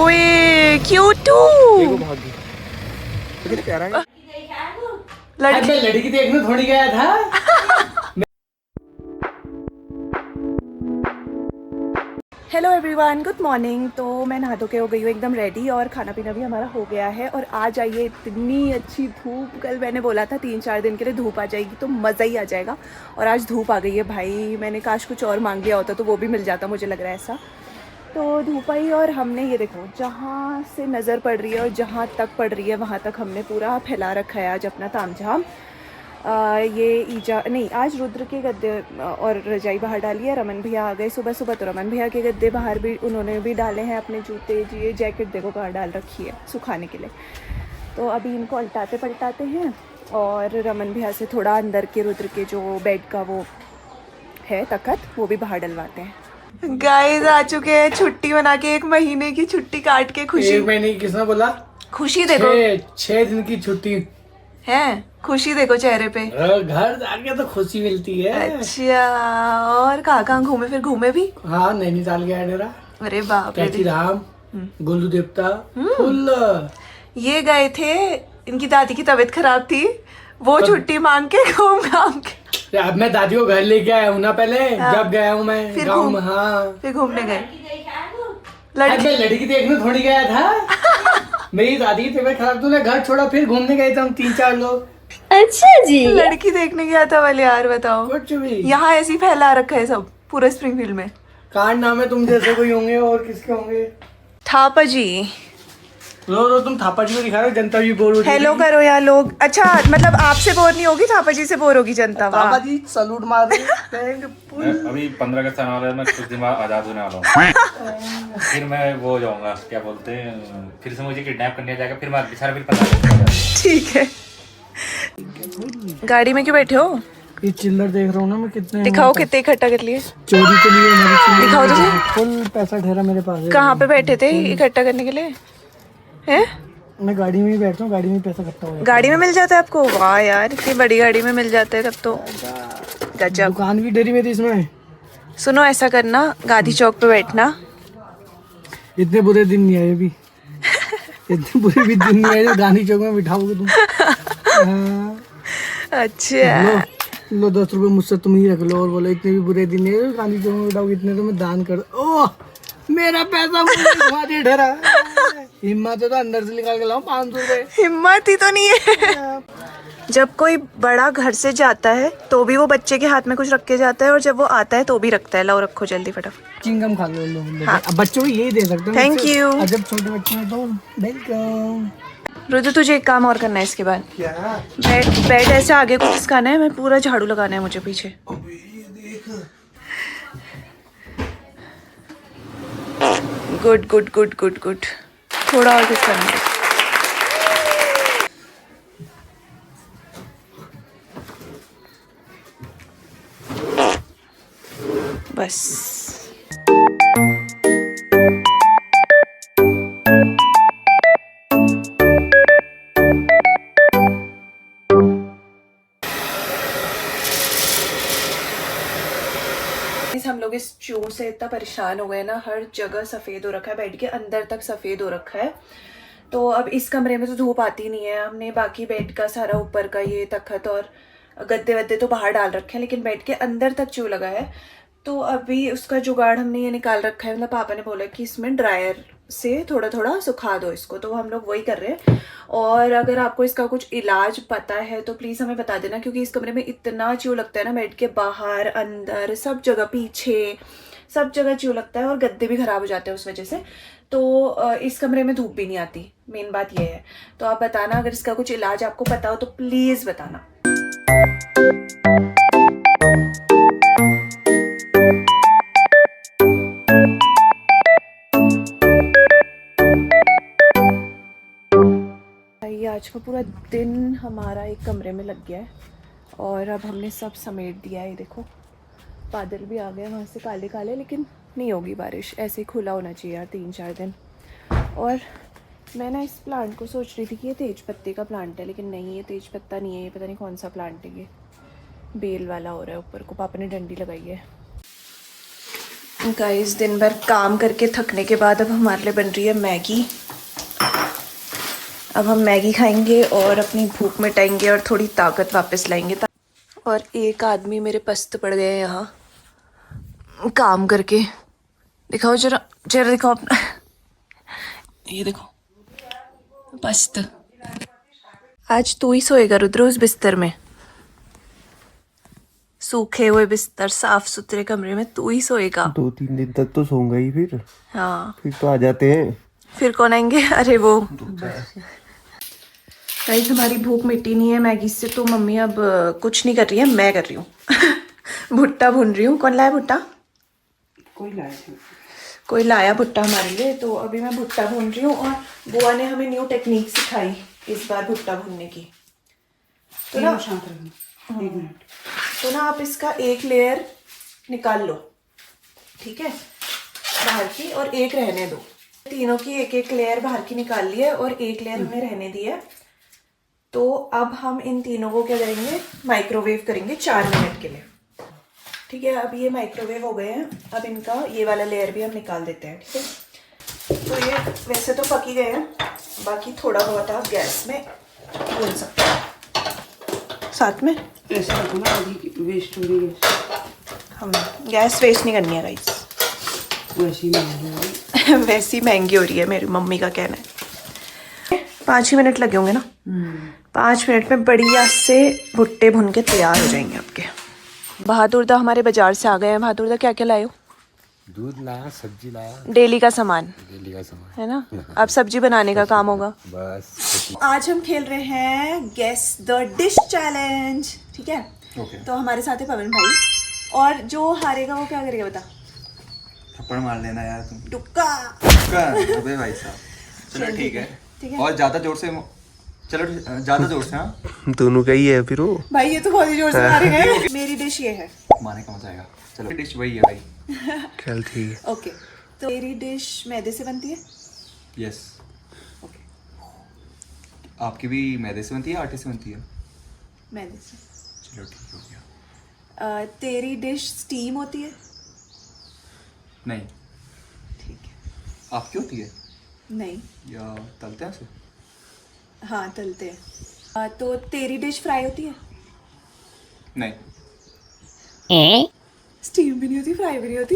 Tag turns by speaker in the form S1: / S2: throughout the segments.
S1: ओए क्यूटू लड़की
S2: लड़की देखने थोड़ी गया था।
S1: Hello everyone, good morning. तो मैं नहा धो के हो गई हूँ एकदम रेडी और खाना पीना भी हमारा हो गया है। और आज आइए इतनी अच्छी धूप, कल मैंने बोला था 3-4 दिन के लिए धूप आ जाएगी तो मज़ा ही आ जाएगा। और आज धूप आ गई है भाई, मैंने काश कुछ और मांग लिया होता तो वो भी मिल जाता, मुझे लग रहा है ऐसा। तो धूप आई और हमने ये देखो जहाँ से नज़र पड़ रही है और जहाँ तक पड़ रही है वहाँ तक हमने पूरा फैला रखा है आज अपना तामझाम। ये ईजा नहीं, आज रुद्र के गद्दे और रजाई बाहर डाली है। रमन भैया आ गए सुबह सुबह, तो रमन भैया के गद्दे बाहर भी उन्होंने भी डाले हैं। अपने जूते जी, ये जैकेट देखो बाहर डाल रखी है सुखाने के लिए। तो अभी इनको उल्टाते पलटाते हैं और रमन भैया से थोड़ा अंदर के रुद्र के जो बेड का वो है तखत, वो भी बाहर डलवाते हैं। गाइस आ चुके हैं छुट्टी मना के, 1 महीने की छुट्टी काट के। खुशी
S2: 1 महीने की किसने बोला?
S1: खुशी देखो
S2: 6 दिन की छुट्टी
S1: है, खुशी देखो चेहरे पे।
S2: घर जाके तो खुशी मिलती है।
S1: अच्छा, और कहाँ घूमे? फिर घूमे भी?
S2: हाँ, नैनीताल गया डेरा।
S1: अरे बाप रे।
S2: कैची राम, गोलू देवता फुल।
S1: ये गए थे, इनकी दादी की तबीयत खराब थी, वो छुट्टी मांग के घूम घाम के।
S2: अब मैं दादी को घर लेके आया हूँ ना पहले। हाँ। जब गया हूँ मैं गाँव में। हाँ,
S1: फिर घूमने गए।
S2: लड़की देखने थोड़ी गया था। मेरी दादी की तबीयत खराब, तूने घर छोड़ा फिर घूमने गए थे हम 3-4 लोग।
S1: अच्छा जी, लड़की देखने गया था वाले यार, बताओ।
S2: कुछ भी
S1: यहाँ ऐसी फैला रखा है सब पूरे स्प्रिंगफील्ड में।
S2: कार नाम है, तुम जैसे कोई होंगे और किसके होंगे?
S1: थापा जी।
S2: रो तुम थापा जी को दिखा रहे, जनता भी बोर होती है।
S1: हेलो करो यार लोग। अच्छा, मतलब आपसे बोर नहीं होगी, थापा जी से बोर होगी जनता।
S2: थापा जी सलूट मार रहे हैं।
S3: अभी 15 अगस्त आने वाला है, मैं कुछ दिन बाद आजाद होने वाला हूँ। फिर मैं वो हो जाऊंगा, क्या बोलते हैं, फिर से मुझे किडनैप करने जाएगा, फिर मैं बेचारा फिर 15 अगस्त।
S1: ठीक है। गाड़ी में क्यों बैठे हो?
S2: ये चिल्लर देख रहा हूँ ना मैं, कितने
S1: दिखाओ कितने इकट्ठा कर लिए।
S2: चोरी के लिए मेरे
S1: दिखाओ तो सही।
S2: फुल पैसा ठहरा मेरे पास।
S1: कहाँ पे बैठे थे इकट्ठा करने के लिए? हैं?
S2: मैं गाड़ी में ही बैठता हूँ, गाड़ी में पैसा इकट्ठा हो जाता है।
S1: गाड़ी में मिल जाता है आपको? वाह यार, इतनी बड़ी गाड़ी में मिल जाता है तब तो गजब।
S2: दुकान भी डरी मेरी इसमें।
S1: सुनो, ऐसा करना, गांधी चौक पे बैठना।
S2: इतने बुरे दिन नहीं आए अभी। इतने बुरे भी दिन नहीं आए जो गांधी चौक में बिठाओगे तुम। हाँ।
S1: अच्छा
S2: लो 10 रुपए मुझसे तुम ही रख लो और बोलो इतने भी बुरे दिन नहीं है गांधी चौक में बिठाओगे, इतने तो मैं दान कर। ओह, मेरा पैसा मुझे डरा। हिम्मत है तो अंदर से निकाल के लाओ 500 रुपए। हिम्मत ही तो नहीं है। जब कोई बड़ा घर से जाता है तो भी वो बच्चे के हाथ में कुछ रख के जाता है, और जब वो आता है तो भी रखता है। लाओ रखो जल्दी फटाफट। चिंगम खा लो। हाँ। अब बच्चों को यही दे सकते हैं।
S1: Thank you.
S2: जब छोटे बच्चे हैं तो वेलकम।
S1: रुद्र, तुझे एक काम और करना है इसके बाद।
S2: क्या?
S1: बेड ऐसे आगे कुछ खिसकाना है, मैं पूरा झाड़ू लगाना है मुझे पीछे। Good good good good good. थोड़ा और कुछ करना है। बस। हम लोग इस चूहों से इतना परेशान हो गए ना, हर जगह सफ़ेद हो रखा है, बेड के अंदर तक सफ़ेद हो रखा है। तो अब इस कमरे में तो धूप आती नहीं है। हमने बाकी बेड का सारा ऊपर का ये तखत और गद्दे वद्दे तो बाहर डाल रखे हैं, लेकिन बेड के अंदर तक चूह लगा है। तो अभी उसका जुगाड़ हमने ये निकाल रखा है। मतलब पापा ने बोला कि इसमें ड्रायर से थोड़ा थोड़ा सुखा दो इसको, तो हम लोग वही कर रहे हैं। और अगर आपको इसका कुछ इलाज पता है तो प्लीज़ हमें बता देना, क्योंकि इस कमरे में इतना चूह लगता है ना, बेड के बाहर अंदर सब जगह, पीछे सब जगह चूह लगता है और गद्दे भी ख़राब हो जाते हैं उस वजह से। तो इस कमरे में धूप भी नहीं आती, मेन बात ये है। तो आप बताना अगर इसका कुछ इलाज आपको पता हो तो प्लीज़ बताना। आज का पूरा दिन हमारा एक कमरे में लग गया है और अब हमने सब समेट दिया है। देखो बादल भी आ गए वहाँ से काले काले, लेकिन नहीं होगी बारिश, ऐसे ही खुला होना चाहिए यार 3-4 दिन। और मैं ना इस प्लांट को सोच रही थी कि ये तेज पत्ते का प्लांट है, लेकिन नहीं, ये तेज पत्ता नहीं है, ये पता नहीं कौन सा प्लांट है। ये बेल वाला हो रहा है ऊपर को, पापा ने डंडी लगाई है। गाइस दिन भर काम करके थकने के बाद अब हमारे लिए बन रही है मैगी। अब हम मैगी खाएंगे और अपनी भूख मिटाएंगे और थोड़ी ताकत वापस लाएंगे। और एक आदमी मेरे पस्त पड़ गए हैं यहाँ काम करके। दिखाओ जरा, चेहरा दिखाओ अपना। ये देखो पस्त। आज तू ही सोएगा रुद्र उस बिस्तर में, सूखे हुए बिस्तर, साफ सुथरे कमरे में तू ही सोएगा।
S4: 2-3 दिन तक तो सोऊंगा ही फिर।
S1: हाँ
S4: फिर तो आ जाते हैं।
S1: फिर कौन आएंगे? अरे वो गाइस हमारी भूख मिटी नहीं है मैगी से, तो मम्मी अब कुछ नहीं कर रही है, मैं कर रही हूँ। भुट्टा भून रही हूँ। कौन लाया भुट्टा? कोई लाया भुट्टा हमारे लिए, तो अभी मैं भुट्टा भून रही हूँ। और बुआ ने हमें न्यू टेक्निक सिखाई इस बार भुट्टा भूनने की। तो ना आप इसका एक लेयर निकाल लो, ठीक है, बाहर की, और एक रहने दो। तीनों की एक एक लेयर बाहर की निकाल ली है और एक लेयर हमें रहने दी है। तो अब हम इन तीनों को क्या करेंगे, माइक्रोवेव करेंगे 4 मिनट के लिए, ठीक है। अब ये माइक्रोवेव हो गए हैं, अब इनका ये वाला लेयर भी हम निकाल देते हैं, ठीक है। तो ये वैसे तो पक ही गए हैं, बाकी थोड़ा बहुत आप गैस में भून सकते हैं साथ में।
S5: ऐसा रखो ना, वेस्ट हो रही है।
S1: हम गैस वेस्ट नहीं करनी है गाइस,
S5: वैसी महंगी
S1: वैसी महंगी हो रही है, मेरी मम्मी का कहना है। 5 ही मिनट लगे होंगे ना। 5 मिनट में बढ़िया से भुट्टे भुन के तैयार हो जाएंगे आपके। बहादुर दा हमारे बाजार से आ गए हैं। बहादुर दा क्या क्या लाए हो?
S4: दूध लाया, सब्जी लाया,
S1: डेली का सामान
S4: डेली का सामान
S1: है ना। अब सब्जी बनाने का काम होगा।
S4: बस।
S1: आज हम खेल रहे हैं गेस द डिश चैलेंज, ठीक है। तो हमारे साथ है पवन भाई, और जो हारेगा वो क्या करेगा बता?
S6: थप्पड़ मार लेना यार तुम।
S1: टुक्का।
S6: अबे भाई साहब चलो ठीक है,
S1: ठीक है।
S6: और ज्यादा जोर से, चलो ज्यादा जोर से। हाँ
S4: दोनों का ही है फिर वो।
S1: भाई ये तो बहुत ही जोर से मारेंगे। मेरी डिश ये है।
S6: मारने का मजा आएगा। चलो डिश वही है भाई।
S4: चल ठीक है।
S1: ओके, तो मेरी डिश मैदे से बनती है।
S6: यस।
S1: ओके,
S6: आपकी भी मैदे से बनती है, आटे से बनती है?
S1: मैदे से।
S6: चलो ठीक हो गया।
S1: तेरी डिश स्टीम होती है?
S6: नहीं।
S1: ठीक है।
S6: आपकी होती है
S1: नहीं।
S6: या तलते हैं उसे?
S1: हाँ तलते हैं। तो तेरी डिश फ्राई होती है?
S6: नहीं।
S1: स्टीम भी नहीं होती, फ्राई भी नहीं होती।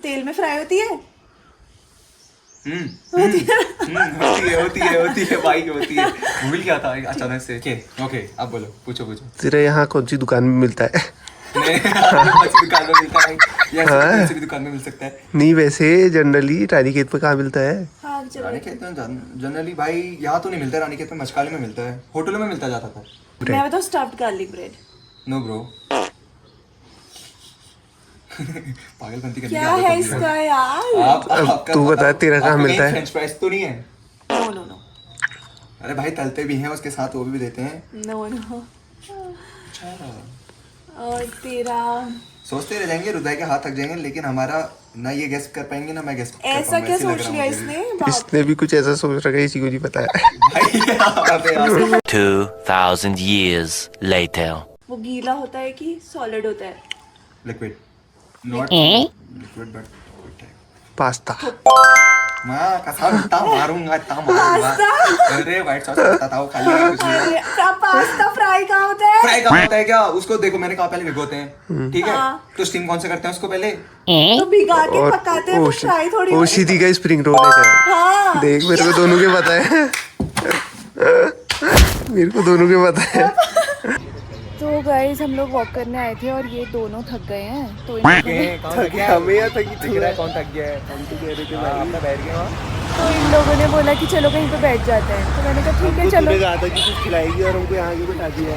S1: तेल में फ्राई होती है?
S6: होती है भाई, होती है। भूल क्या था अचानक से। ओके अब बोलो, पूछो।
S4: तेरे यहाँ कौन सी दुकान में मिलता है?
S6: दुकान में मिलता है या किसी भी दुकान में मिल सकता है?
S4: नहीं वैसे जनरली रानीखेत में कहाँ मिलता है?
S1: हाँ चलो।
S6: रानीखेत में जनरली भाई यहाँ तो नहीं मिलता, रानीखेत में मचकाले में मिलता है, होटलों में मिलता जाता था।
S1: मैं बताऊँ stuffed garlic bread.
S6: No bro. पागलपंती करने की
S1: क्या
S6: आदत
S1: है
S6: होगी
S1: इसका यार?
S6: आप
S4: तू बता, तेरा कहाँ मिलता है?
S6: फ्रेंच फ्राइज तो नहीं है?
S1: नो।
S6: अरे भाई तलते भी हैं, उसके साथ वो भी देते हैं।
S1: नो।
S6: अच्छा।
S1: और तेरा?
S6: सोचते रह जाएंगे, हृदय के हाथ थक जाएंगे, लेकिन हमारा ना ये गेस कर पाएंगे ना मैं गेस कर
S1: ऐसा
S6: पाऊंगा।
S1: क्या
S6: ऐसे लग
S1: सोच
S6: रहा
S1: लिया
S6: मुझे भी।
S1: इसने?
S4: इसने भी कुछ ऐसा सोच रखा है, इसी को नहीं पता है।
S6: भाई
S7: 2000 years later.
S1: वो गीला होता है कि सॉलिड होता है?
S6: Liquid, not liquid but
S4: pasta.
S6: मैं कसम इतना मारूंगा। अरे व्हाइट सॉस पता था वो खाली कुछ नहीं।
S1: अरे पास्ता फ्राई कहाँ होता है?
S6: फ्राई कहाँ होता है क्या? उसको देखो, मैंने कहा पहले भिगोते हैं, ठीक है।
S1: हाँ।
S6: तो स्टीम कौन से करते हैं उसको पहले?
S1: तो भिगा के पकाते हैं, फ्राई थोड़ी।
S4: वो सीधी का स्प्रिंग रोल है शायद।
S1: हाँ।
S4: देख मेरे को दोनों के पता है। मेरे को दोनों के पता है।
S1: तो गाइस हम लोग वॉक करने आए थे और ये दोनों थक गए हैं, तो
S4: हमें यहाँ तक
S6: दिख रहा है कौन थक गया है? हम तो कह रहे थे अपना बैठ गए वहाँ।
S1: तो इन लोगों ने बोला कि चलो कहीं पे बैठ जाते हैं, तो मैंने कहा ठीक है चलो।
S4: कहा था कि कुछ खिलाएगी और हमको यहाँ के बैठा दिया।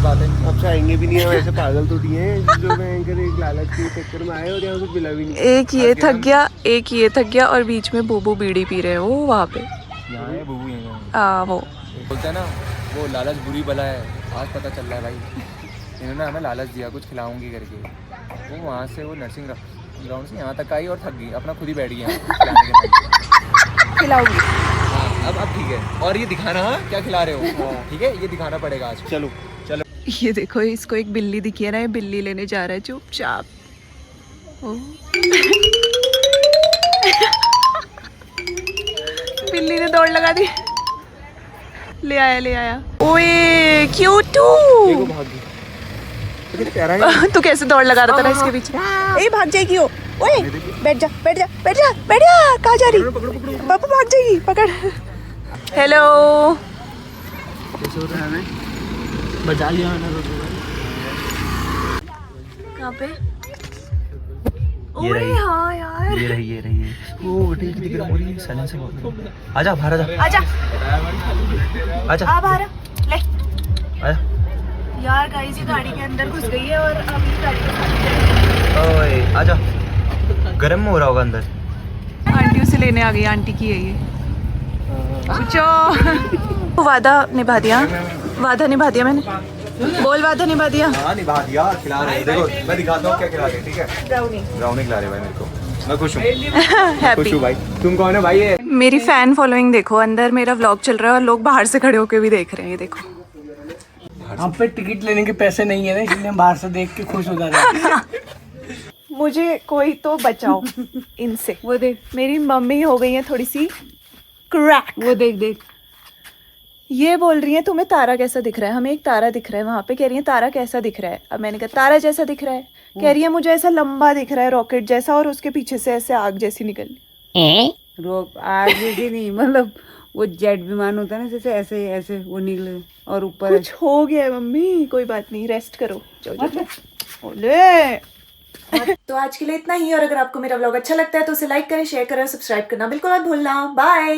S6: बात है।
S4: अब चाहेंगे भी नहीं है, वैसे पागल तो दिए हैं जो भयंकर एक लालच के चक्कर में आए और यहाँ कुछ मिला भी नहीं।
S1: एक ये थक गया, एक ये थक गया, और बीच में बूबू बीड़ी पी रहे हैं वो वहाँ पे।
S6: यहाँ है बूबू, यहाँ
S1: वो
S6: बोलते हैं ना, वो लालच बुरी बला है। आज पता चल रहा है भाई, इन्होंने हमें लालच दिया कुछ खिलाऊंगी करके। वो वहाँ से वो नर्सिंग ग्राउंड से यहाँ तक आई और थक गई, अपना खुद ही बैठ गया
S1: खिलाऊंगी।
S6: अब ठीक है। और ये दिखाना, हाँ क्या खिला रहे हो, ठीक है, ये दिखाना पड़ेगा आज।
S4: चलो
S6: चलो
S1: ये देखो, इसको एक बिल्ली दिखी है ना, ये बिल्ली लेने जा रहा है चुपचाप। ओ बिल्ली ने दौड़ लगा दी। ले आया। ओए क्यूटू, तू कैसे दौड़ लगा रहा था ना इसके पीछे? ए भाग जाएगी वो। ओए बैठ जा। कहाँ जा रही? पापा भाग जाएगी, पकड़। हेलो,
S2: बचा लिया मैंने
S1: कहाँ पे? ओए हाँ यार,
S6: ये रही वो बेटी कितनी गर्म हो रही है, साइलेंस से बोल। आजा बाहर आजा
S1: आ बाहर ले।
S6: आजा।
S1: यार गाइस, ये गाड़ी के अंदर घुस गई है और अब ये गाड़ी के साथ
S6: ओए आजा, गर्म हो रहा होगा अंदर।
S1: आंटी उसे लेने आ गई। आंटी की है ये। पूछो। वादा निभा दिया मैंने। बोल, वादा निभा दिया।
S6: हाँ निभा दिया, खिला रहे हैं। देखो मैं दिखाता हूँ क्या खिला रहे हैं, ठीक है? ब्राउनी खिला रहे भाई मेरे को। मैं खुश हूँ। खुश हूँ भाई। तुम कौन है भाई? ये
S1: मेरी फैन फॉलोइंग देखो, अंदर मेरा व्लॉग चल रहा है और लोग बाहर से खड़े होके भी देख रहे हैं। ये देखो,
S2: हम पे टिकट लेने के पैसे नहीं है ना, इसलिए हम बाहर से देख के खुश हो जाते हैं।
S1: मुझे कोई तो बचाओ इनसे। वो देख, मेरी मम्मी हो गई है थोड़ी सी क्रैक।
S5: वो देख
S1: ये बोल रही है तुम्हें तारा कैसा दिख रहा है? हमें एक तारा दिख रहा है वहां पे। कह रही है तारा कैसा दिख रहा है? अब मैंने कहा तारा जैसा दिख रहा है। कह रही है मुझे ऐसा लंबा दिख रहा है, रॉकेट जैसा, और उसके पीछे से ऐसे आग जैसी निकल।
S5: आग जैसी नहीं, मतलब वो जेट विमान होता है ना, जैसे ऐसे वो निकले और ऊपर
S1: कुछ हो गया है मम्मी, कोई बात नहीं, रेस्ट करो। ओले। तो आज के लिए इतना ही, और अगर आपको मेरा व्लॉग अच्छा लगता है तो उसे लाइक करें, शेयर करें और सब्सक्राइब करना बिल्कुल मत भूलना। बाय।